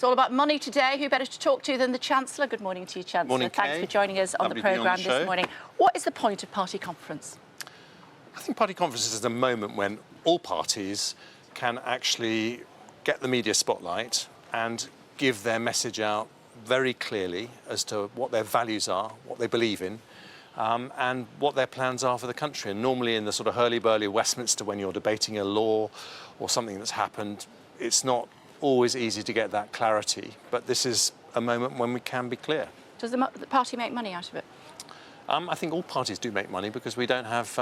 It's all about money today. Who better to talk to than the Chancellor? Good morning to you, Chancellor. Morning, Thanks Kay. for joining us on the programme this morning. What is the point of party conference? I think party conferences is a moment when all parties can actually get the media spotlight and give their message out very clearly as to what their values are, what they believe in, and what their plans are for the country. And normally in the sort of hurly-burly Westminster, when you're debating a law or something that's happened, it's not always easy to get that clarity. But this is a moment when we can be clear. Does the party make money out of it? I think all parties do make money because we don't have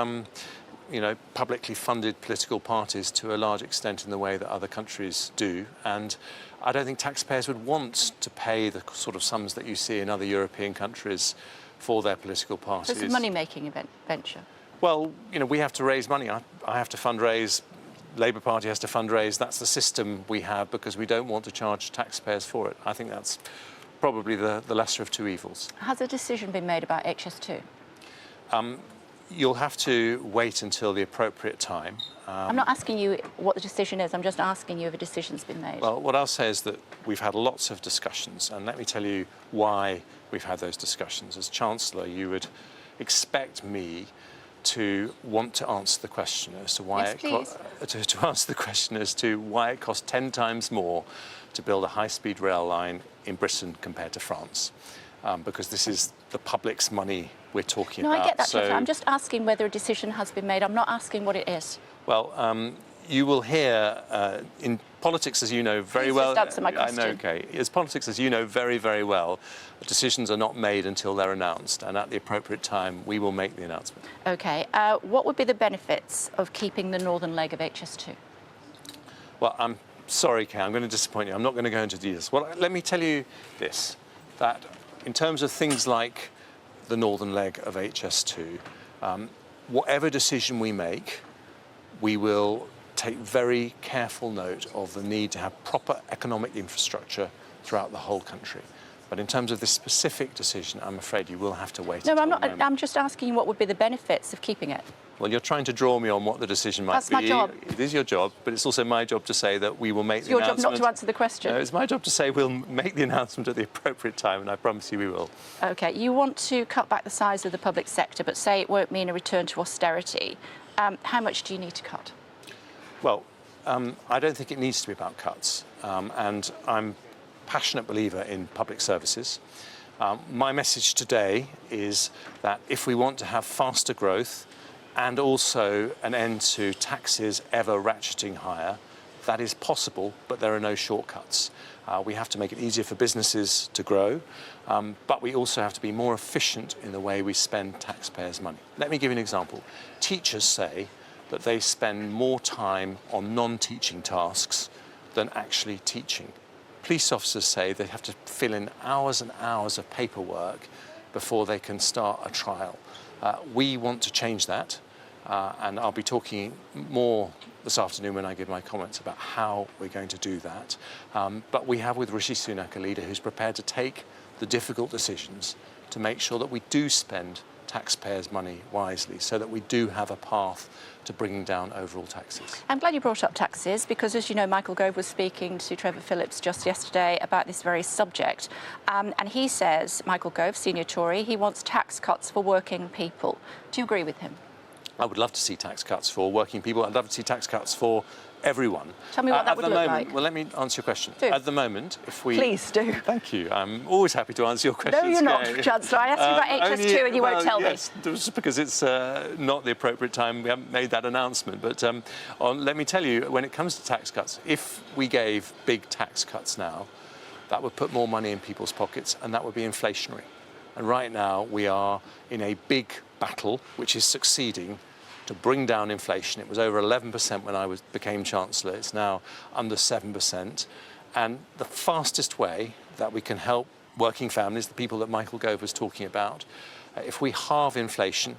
publicly funded political parties to a large extent in the way that other countries do. And I don't think taxpayers would want to pay the sort of sums that you see in other European countries for their political parties. So it's a money-making venture? Well, we have to raise money. I have to fundraise. Labour Party has to fundraise. That's the system we have because we don't want to charge taxpayers for it. I think that's probably the lesser of two evils. Has a decision been made about HS2? You'll have to wait until the appropriate time. I'm not asking you what the decision is, I'm just asking you if a decision's been made. Well, what I'll say is that we've had lots of discussions, and let me tell you why we've had those discussions. As Chancellor, you would expect me to want to answer the question as to why to answer the question as to why it costs 10 times more to build a high-speed rail line in Britain compared to France, because this is the public's money we're talking about. No, I get that, So, I'm just asking whether a decision has been made. I'm not asking what it is. Well, you will hear in politics, as you know very well. Just answer my question. I know, okay. As politics, as you know very, very well, decisions are not made until they're announced, and at the appropriate time, we will make the announcement. Okay. What would be the benefits of keeping the northern leg of HS2? Well, I'm sorry, Kay, I'm going to disappoint you. I'm not going to go into details. Well, let me tell you this, that in terms of things like the northern leg of HS2, whatever decision we make, we will take very careful note of the need to have proper economic infrastructure throughout the whole country. But in terms of this specific decision, I'm afraid you will have to wait. No, I'm not. I'm just asking you what would be the benefits of keeping it. Well, you're trying to draw me on what the decision might be. That's my job. It is your job, but it's also my job to say that we will make the announcement. It's your job not to answer the question. No, it's my job to say we'll make the announcement at the appropriate time, and I promise you we will. OK, you want to cut back the size of the public sector, but say it won't mean a return to austerity. How much do you need to cut? Well, I don't think it needs to be about cuts, and I'm a passionate believer in public services. My message today is that if we want to have faster growth and also an end to taxes ever ratcheting higher, that is possible, but there are no shortcuts. We have to make it easier for businesses to grow, but we also have to be more efficient in the way we spend taxpayers' money. Let me give you an example. Teachers say that they spend more time on non-teaching tasks than actually teaching. Police officers say they have to fill in hours and hours of paperwork before they can start a trial. We want to change that, and I'll be talking more this afternoon when I give my comments about how we're going to do that. But we have with Rishi Sunak a leader who's prepared to take the difficult decisions to make sure that we do spend taxpayers' money wisely, so that we do have a path to bringing down overall taxes. I'm glad you brought up taxes because, as you know, Michael Gove was speaking to Trevor Phillips just yesterday about this very subject. And he says, Michael Gove, senior Tory, he wants tax cuts for working people. Do you agree with him? I would love to see tax cuts for working people. I'd love to see tax cuts for everyone. Tell me what that would look like. Well, let me answer your question. Do. At the moment, if we... Please do. Thank you. I'm always happy to answer your questions. No, you're not, Chancellor. I asked you about HS2 and you won't tell me. Just because it's not the appropriate time, we haven't made that announcement. But let me tell you, when it comes to tax cuts, if we gave big tax cuts now, that would put more money in people's pockets and that would be inflationary. And right now, we are in a big battle, which is succeeding, to bring down inflation. It was over 11% when I became Chancellor. It's now under 7%. And the fastest way that we can help working families, the people that Michael Gove was talking about, if we halve inflation,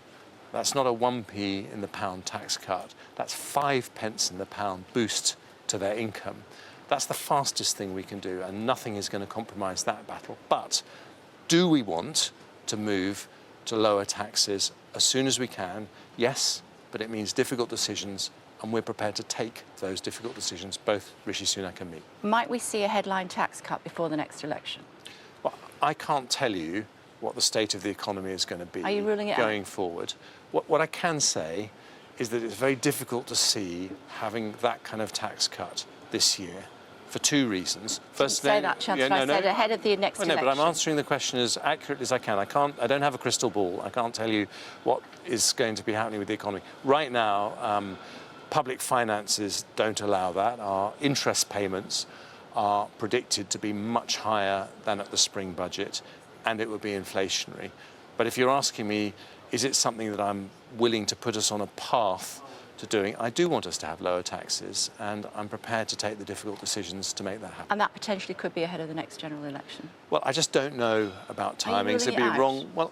that's not a 1p in the pound tax cut. That's 5 pence in the pound boost to their income. That's the fastest thing we can do, and nothing is going to compromise that battle. But do we want to move to lower taxes as soon as we can? Yes, but it means difficult decisions and we're prepared to take those difficult decisions, both Rishi Sunak and me. Might we see a headline tax cut before the next election? Well, I can't tell you what the state of the economy is going to be Are you ruling it going out? forward. What I can say is that it's very difficult to see having that kind of tax cut this year for two reasons. First, Say that, Chancellor. I said ahead of the next election. No, but I'm answering the question as accurately as I can. I don't have a crystal ball. I can't tell you what is going to be happening with the economy. Right now, public finances don't allow that. Our interest payments are predicted to be much higher than at the spring budget, and it would be inflationary. But if you're asking me, is it something that I'm willing to put us on a path to doing? I do want us to have lower taxes, and I'm prepared to take the difficult decisions to make that happen. And that potentially could be ahead of the next general election. Well, I just don't know about timings. It'd be wrong. Well,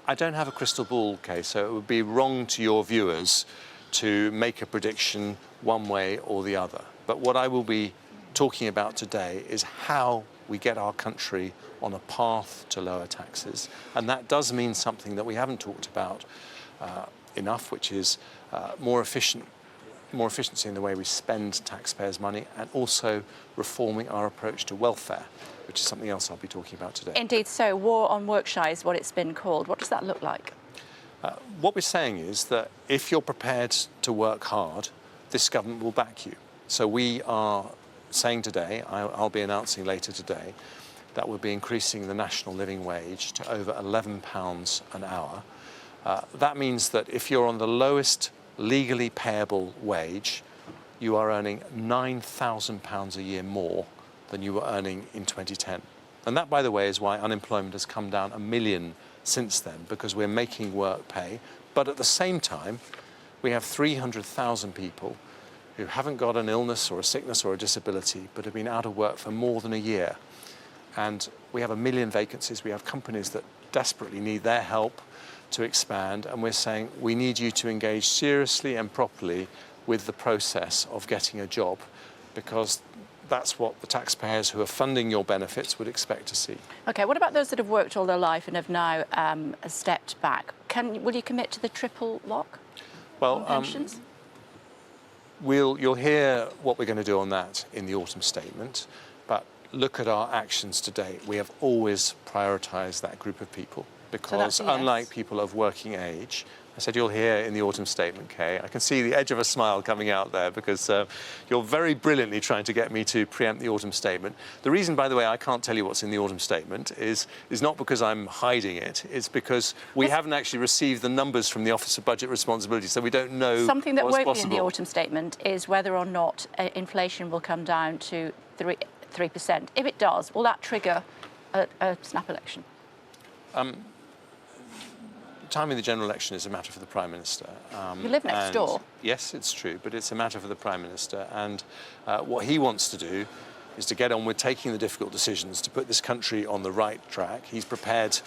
I don't have a crystal ball, Kay, so it would be wrong to your viewers to make a prediction one way or the other. But what I will be talking about today is how we get our country on a path to lower taxes, and that does mean something that we haven't talked about enough, which is more efficiency in the way we spend taxpayers' money, and also reforming our approach to welfare, which is something else I'll be talking about today. Indeed so. War on work-shy is what it's been called. What does that look like? What we're saying is that if you're prepared to work hard, this government will back you. So we are saying today, I'll be announcing later today, that we'll be increasing the national living wage to over £11 an hour. That means that if you're on the lowest legally payable wage, you are earning £9,000 a year more than you were earning in 2010. And that, by the way, is why unemployment has come down 1 million since then, because we're making work pay. But at the same time, we have 300,000 people who haven't got an illness or a sickness or a disability, but have been out of work for more than a year. And we have 1 million vacancies. We have companies that desperately need their help to expand, and we're saying we need you to engage seriously and properly with the process of getting a job, because that's what the taxpayers who are funding your benefits would expect to see. OK, what about those that have worked all their life and have now stepped back? Will you commit to the triple lock on pensions? You'll hear what we're going to do on that in the autumn statement, but look at our actions to date. We have always prioritised that group of people, because unlike people of working age, I said you'll hear in the autumn statement, Kay. I can see the edge of a smile coming out there, because you're very brilliantly trying to get me to preempt the autumn statement. The reason, by the way, I can't tell you what's in the autumn statement is not because I'm hiding it. It's because we haven't actually received the numbers from the Office of Budget Responsibility, so we don't know something that what's won't possible. be in the autumn statement is whether or not inflation will come down to 3%. If it does, will that trigger a snap election? Timing the general election is a matter for the Prime Minister. You live next door. Yes, it's true, but it's a matter for the Prime Minister. And what he wants to do is to get on with taking the difficult decisions to put this country on the right track. He's prepared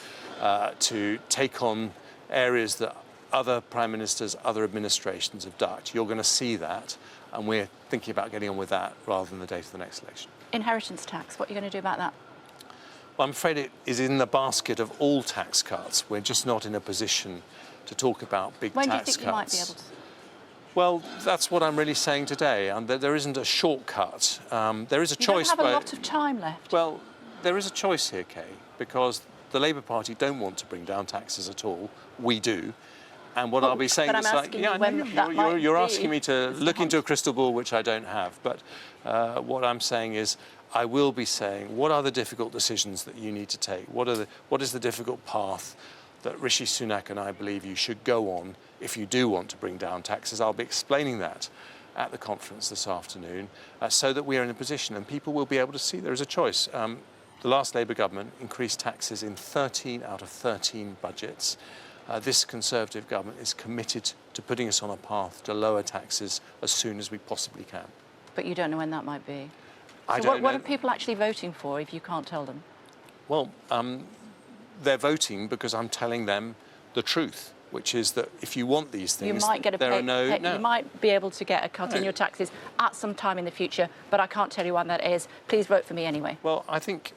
to take on areas that other Prime Ministers, other administrations have ducked. You're going to see that, and we're thinking about getting on with that rather than the date of the next election. Inheritance tax, what are you going to do about that? Well, I'm afraid it is in the basket of all tax cuts. We're just not in a position to talk about big tax cuts. When do you think you might be able to? Well, that's what I'm really saying today, and there isn't a shortcut. There is a choice. You don't have a lot of time left. Well, there is a choice here, Kay, because the Labour Party don't want to bring down taxes at all. We do. And what I'll be saying is like, you're asking me to look into a crystal ball, which I don't have. But what I'm saying is, I will be saying, what are the difficult decisions that you need to take? What is the difficult path that Rishi Sunak and I believe you should go on if you do want to bring down taxes? I'll be explaining that at the conference this afternoon, so that we are in a position and people will be able to see there is a choice. The last Labour government increased taxes in 13 out of 13 budgets. This Conservative government is committed to putting us on a path to lower taxes as soon as we possibly can. But you don't know when that might be. So what are people actually voting for if you can't tell them? Well, they're voting because I'm telling them the truth, which is that if you want these things, you might get you might be able to get a cut in your taxes at some time in the future, but I can't tell you when that is. Please vote for me anyway. Well, I think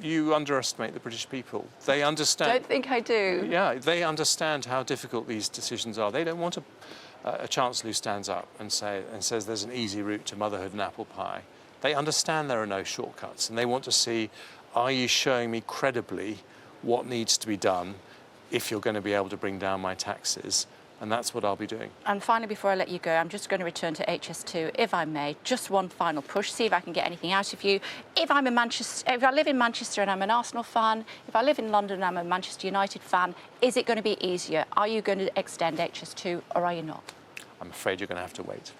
you underestimate the British people. They understand. Don't think I do. Yeah, they understand how difficult these decisions are. They don't want a chancellor who stands up and says there's an easy route to motherhood and apple pie, they understand there are no shortcuts, and they want to see, are you showing me credibly what needs to be done if you're going to be able to bring down my taxes? And that's what I'll be doing. And finally, before I let you go, I'm just going to return to HS2, if I may. Just one final push, see if I can get anything out of you. If I live in Manchester and I'm an Arsenal fan, if I live in London and I'm a Manchester United fan, is it going to be easier? Are you going to extend HS2 or are you not? I'm afraid you're going to have to wait.